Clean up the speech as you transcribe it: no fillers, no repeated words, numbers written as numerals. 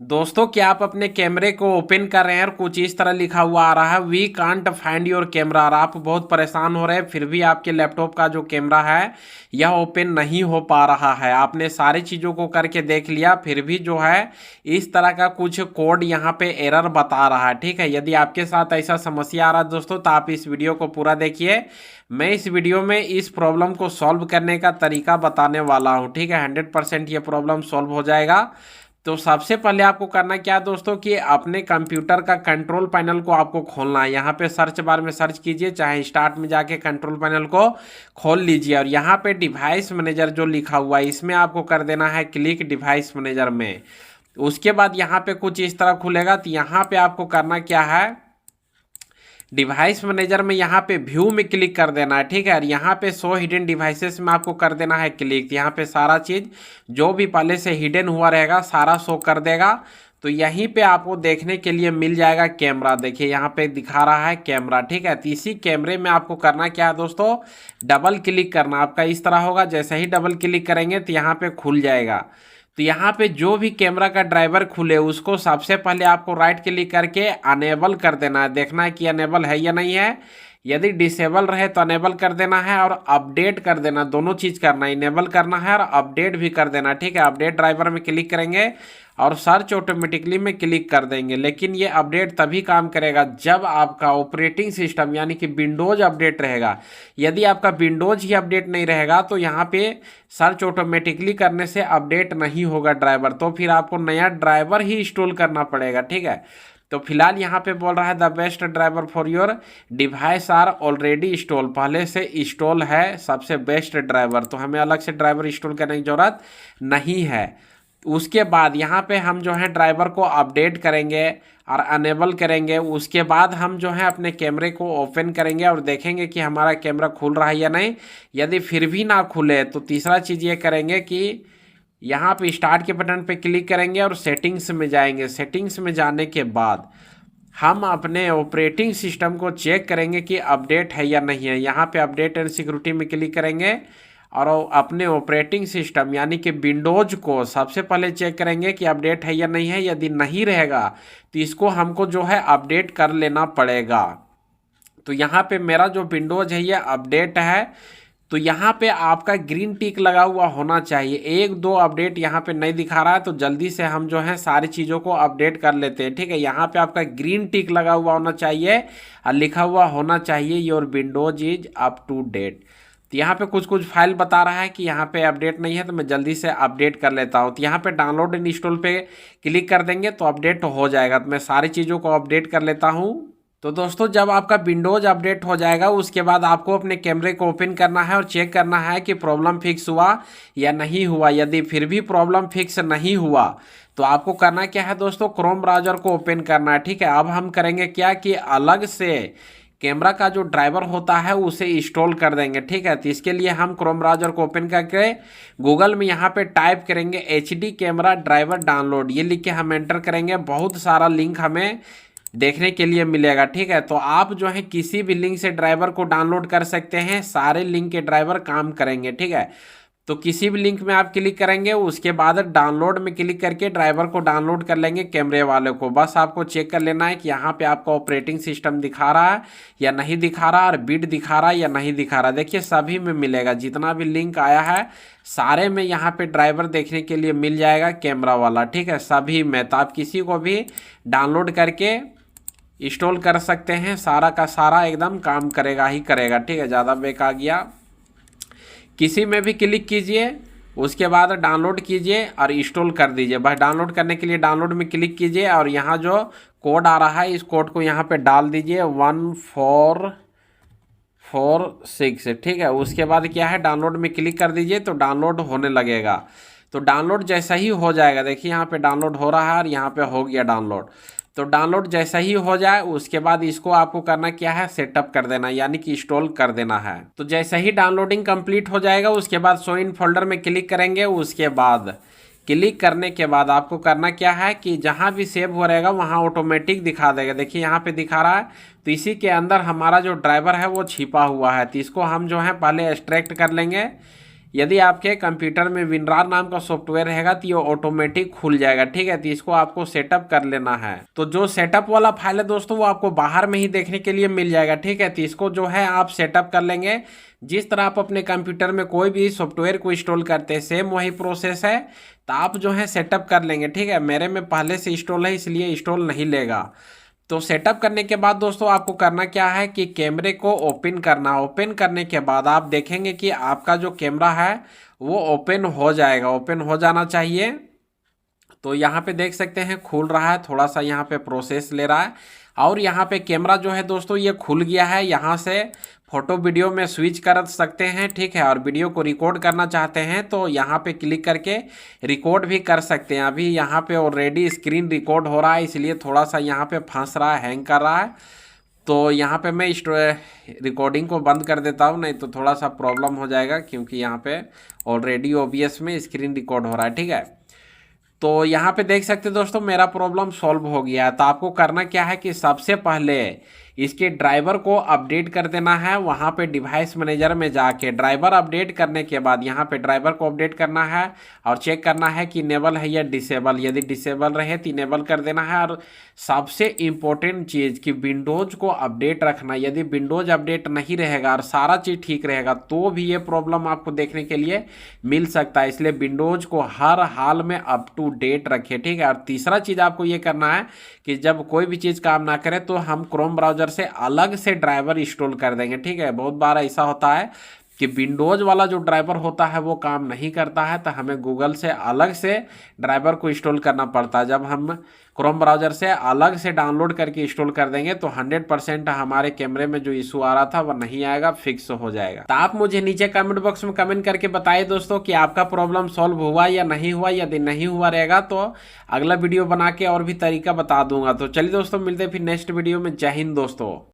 दोस्तों, क्या आप अपने कैमरे को ओपन कर रहे हैं और कुछ इस तरह लिखा हुआ आ रहा है, we can't find your camera, और आप बहुत परेशान हो रहे हैं, फिर भी आपके लैपटॉप का जो कैमरा है यह ओपन नहीं हो पा रहा है। आपने सारी चीज़ों को करके देख लिया, फिर भी जो है इस तरह का कुछ कोड यहाँ पे एरर बता रहा है। ठीक है, यदि आपके साथ ऐसा समस्या आ रहा है दोस्तों, तो आप इस वीडियो को पूरा देखिए। मैं इस वीडियो में इस प्रॉब्लम को सॉल्व करने का तरीका बताने वाला हूँ। ठीक है, 100% ये प्रॉब्लम सॉल्व हो जाएगा। तो सबसे पहले आपको करना क्या है दोस्तों कि अपने कंप्यूटर का कंट्रोल पैनल को आपको खोलना है। यहाँ पे सर्च बार में सर्च कीजिए, चाहे स्टार्ट में जाके कंट्रोल पैनल को खोल लीजिए, और यहाँ पे डिवाइस मैनेजर जो लिखा हुआ है इसमें आपको कर देना है क्लिक डिवाइस मैनेजर में। उसके बाद यहाँ पे कुछ इस तरह खुलेगा, तो यहाँ पे आपको करना क्या है, डिवाइस मैनेजर में यहाँ पे व्यू में क्लिक कर देना है। ठीक है, और यहाँ पे शो हिडन डिवाइसेस में आपको कर देना है क्लिक। यहाँ पे सारा चीज़ जो भी पहले से हिडन हुआ रहेगा सारा शो कर देगा। तो यहीं पे आपको देखने के लिए मिल जाएगा कैमरा। देखिए यहाँ पे दिखा रहा है कैमरा। ठीक है, तो इसी कैमरे में आपको करना क्या है दोस्तों, डबल क्लिक करना। आपका इस तरह होगा, जैसे ही डबल क्लिक करेंगे तो यहाँ पे खुल जाएगा। तो यहाँ पे जो भी कैमरा का ड्राइवर खुले उसको सबसे पहले आपको राइट क्लिक करके अनेबल कर देना है। देखना है कि अनेबल है या नहीं है। यदि डिसेबल रहे तो अनेबल कर देना है और अपडेट कर देना, दोनों चीज़ करना है, इनेबल करना है और अपडेट भी कर देना। ठीक है, अपडेट ड्राइवर में क्लिक करेंगे और सर्च ऑटोमेटिकली में क्लिक कर देंगे। लेकिन ये अपडेट तभी काम करेगा जब आपका ऑपरेटिंग सिस्टम यानी कि विंडोज अपडेट रहेगा। यदि आपका विंडोज ही अपडेट नहीं रहेगा तो यहाँ पे सर्च ऑटोमेटिकली करने से अपडेट नहीं होगा ड्राइवर, तो फिर आपको नया ड्राइवर ही इंस्टॉल करना पड़ेगा। ठीक है, तो फिलहाल यहाँ पे बोल रहा है the best driver for your device are already install, पहले से इंस्टॉल है सबसे बेस्ट ड्राइवर, तो हमें अलग से ड्राइवर इंस्टॉल करने की ज़रूरत नहीं है। उसके बाद यहाँ पे हम जो है ड्राइवर को अपडेट करेंगे और अनेबल करेंगे। उसके बाद हम जो है अपने कैमरे को ओपन करेंगे और देखेंगे कि हमारा कैमरा खुल रहा है या नहीं। यदि फिर भी ना खुले तो तीसरा चीज़ ये करेंगे कि यहाँ पे स्टार्ट के बटन पे क्लिक करेंगे और सेटिंग्स में जाएंगे। सेटिंग्स में जाने के बाद हम अपने ऑपरेटिंग सिस्टम को चेक करेंगे कि अपडेट है या नहीं है। यहाँ पे अपडेट एंड सिक्योरिटी में क्लिक करेंगे और अपने ऑपरेटिंग सिस्टम यानी कि विंडोज को सबसे पहले चेक करेंगे कि अपडेट है या नहीं है। यदि नहीं रहेगा तो इसको हमको जो है अपडेट कर लेना पड़ेगा। तो यहाँ पे मेरा जो विंडोज है ये अपडेट है, तो यहाँ पे आपका ग्रीन टिक लगा हुआ होना चाहिए। एक दो अपडेट यहाँ पे नहीं दिखा रहा है, तो जल्दी से हम जो है सारी चीज़ों को अपडेट कर लेते हैं। ठीक है, यहाँ पे आपका ग्रीन टिक लगा हुआ होना चाहिए और लिखा हुआ होना चाहिए your Windows is up to date. तो यहाँ पे कुछ कुछ फाइल बता रहा है कि यहाँ पे अपडेट नहीं है, तो मैं जल्दी से अपडेट कर लेता हूँ। तो यहाँ पे डाउनलोड एंड इंस्टॉल पे क्लिक कर देंगे तो अपडेट हो जाएगा। तो मैं सारी चीज़ों को अपडेट कर लेता हूँ। तो दोस्तों, जब आपका विंडोज अपडेट हो जाएगा उसके बाद आपको अपने कैमरे को ओपन करना है और चेक करना है कि प्रॉब्लम फिक्स हुआ या नहीं हुआ। यदि फिर भी प्रॉब्लम फिक्स नहीं हुआ तो आपको करना क्या है दोस्तों, क्रोम ब्राउज़र को ओपन करना है। ठीक है, अब हम करेंगे क्या कि अलग से कैमरा का जो ड्राइवर होता है उसे इंस्टॉल कर देंगे। ठीक है, तो इसके लिए हम क्रोम ब्राउज़र को ओपन करके गूगल में यहाँ पे टाइप करेंगे HD कैमरा ड्राइवर डाउनलोड, ये लिख के हम एंटर करेंगे। बहुत सारा लिंक हमें देखने के लिए मिलेगा। ठीक है, तो आप जो है किसी भी लिंक से ड्राइवर को डाउनलोड कर सकते हैं, सारे लिंक के ड्राइवर काम करेंगे। ठीक है, तो किसी भी लिंक में आप क्लिक करेंगे उसके बाद डाउनलोड में क्लिक करके ड्राइवर को डाउनलोड कर लेंगे कैमरे वाले को। बस आपको चेक कर लेना है कि यहाँ पे आपका ऑपरेटिंग सिस्टम दिखा रहा है या नहीं दिखा रहा, और बिट दिखा रहा है या नहीं दिखा रहा। देखिए सभी में मिलेगा, जितना भी लिंक आया है सारे में यहाँ पे ड्राइवर देखने के लिए मिल जाएगा कैमरा वाला। ठीक है, सभी में, तो आप किसी को भी डाउनलोड करके इंस्टॉल कर सकते हैं, सारा का सारा एकदम काम करेगा ही करेगा। ठीक है, ज़्यादा बैक आ गया, किसी में भी क्लिक कीजिए, उसके बाद डाउनलोड कीजिए और इंस्टॉल कर दीजिए। बस डाउनलोड करने के लिए डाउनलोड में क्लिक कीजिए और यहाँ जो कोड आ रहा है इस कोड को यहाँ पे डाल दीजिए 1446। ठीक है, उसके बाद क्या है, डाउनलोड में क्लिक कर दीजिए तो डाउनलोड होने लगेगा। तो डाउनलोड जैसा ही हो जाएगा, देखिए यहाँ पे डाउनलोड हो रहा है और यहाँ पे हो गया डाउनलोड। तो डाउनलोड जैसा ही हो जाए उसके बाद इसको आपको करना क्या है, सेटअप कर देना, यानी कि इंस्टॉल कर देना है। तो जैसे ही डाउनलोडिंग कंप्लीट हो जाएगा उसके बाद शो इन फोल्डर में क्लिक करेंगे। उसके बाद क्लिक करने के बाद आपको करना क्या है कि जहाँ भी सेव हो रहेगा वहाँ ऑटोमेटिक दिखा देगा। देखिए यहाँ पे दिखा रहा है, तो इसी के अंदर हमारा जो ड्राइवर है वो छिपा हुआ है। तो इसको हम जो है पहले एक्सट्रैक्ट कर लेंगे। यदि आपके कंप्यूटर में विनरार नाम का सॉफ्टवेयर रहेगा तो ये ऑटोमेटिक खुल जाएगा। ठीक है, तो इसको आपको सेटअप कर लेना है। तो जो सेटअप वाला फाइल है दोस्तों वो आपको बाहर में ही देखने के लिए मिल जाएगा। ठीक है, तो इसको जो है आप सेटअप कर लेंगे। जिस तरह आप अपने कंप्यूटर में कोई भी सॉफ्टवेयर को इंस्टॉल करते हैं सेम वही प्रोसेस है, तो आप जो है सेटअप कर लेंगे। ठीक है, मेरे में पहले से इंस्टॉल है इसलिए इंस्टॉल नहीं लेगा। तो सेटअप करने के बाद दोस्तों आपको करना क्या है कि कैमरे को ओपन करना। ओपन करने के बाद आप देखेंगे कि आपका जो कैमरा है वो ओपन हो जाएगा, ओपन हो जाना चाहिए। तो यहाँ पे देख सकते हैं खुल रहा है, थोड़ा सा यहाँ पे प्रोसेस ले रहा है और यहाँ पे कैमरा जो है दोस्तों ये खुल गया है। यहाँ से फोटो वीडियो में स्विच कर सकते हैं। ठीक है, और वीडियो को रिकॉर्ड करना चाहते हैं तो यहाँ पे क्लिक करके रिकॉर्ड भी कर सकते हैं। अभी यहाँ पे ऑलरेडी स्क्रीन रिकॉर्ड हो रहा है इसलिए थोड़ा सा यहाँ पे फंस रहा है, हैंग कर रहा है। तो यहाँ पे मैं रिकॉर्डिंग को बंद कर देता हूँ, नहीं तो थोड़ा सा प्रॉब्लम हो जाएगा क्योंकि यहाँ पे ऑलरेडी OBS में स्क्रीन रिकॉर्ड हो रहा है। ठीक है, तो यहाँ पे देख सकते हैं दोस्तों मेरा प्रॉब्लम सॉल्व हो गया है। तो आपको करना क्या है कि सबसे पहले इसके ड्राइवर को अपडेट कर देना है। वहाँ पे डिवाइस मैनेजर में जाके ड्राइवर अपडेट करने के बाद यहाँ पे ड्राइवर को अपडेट करना है और चेक करना है कि इनेबल है या डिसेबल। यदि डिसेबल रहे तो इनेबल कर देना है। और सबसे इम्पोर्टेंट चीज़ कि विंडोज़ को अपडेट रखना। यदि विंडोज़ अपडेट नहीं रहेगा और सारा चीज़ ठीक रहेगा तो भी ये प्रॉब्लम आपको देखने के लिए मिल सकता है। इसलिए विंडोज़ को हर हाल में अप टू डेट रखिए। ठीक है, और तीसरा चीज़ आपको ये करना है कि जब कोई भी चीज़ काम ना करे तो हम क्रोम ब्राउज़र से अलग से ड्राइवर इंस्टॉल कर देंगे। ठीक है, बहुत बार ऐसा होता है कि विंडोज वाला जो ड्राइवर होता है वो काम नहीं करता है तो हमें गूगल से अलग से ड्राइवर को इंस्टॉल करना पड़ता है। जब हम क्रोम ब्राउज़र से अलग से डाउनलोड करके इंस्टॉल कर देंगे तो 100% हमारे कैमरे में जो इशू आ रहा था वो नहीं आएगा, फिक्स हो जाएगा। तो आप मुझे नीचे कमेंट बॉक्स में कमेंट करके बताइए दोस्तों कि आपका प्रॉब्लम सॉल्व हुआ या नहीं हुआ। यदि नहीं हुआ रहेगा तो अगला वीडियो बना के और भी तरीका बता दूंगा। तो चलिए दोस्तों मिलते हैं फिर नेक्स्ट वीडियो में। जय हिंद दोस्तों।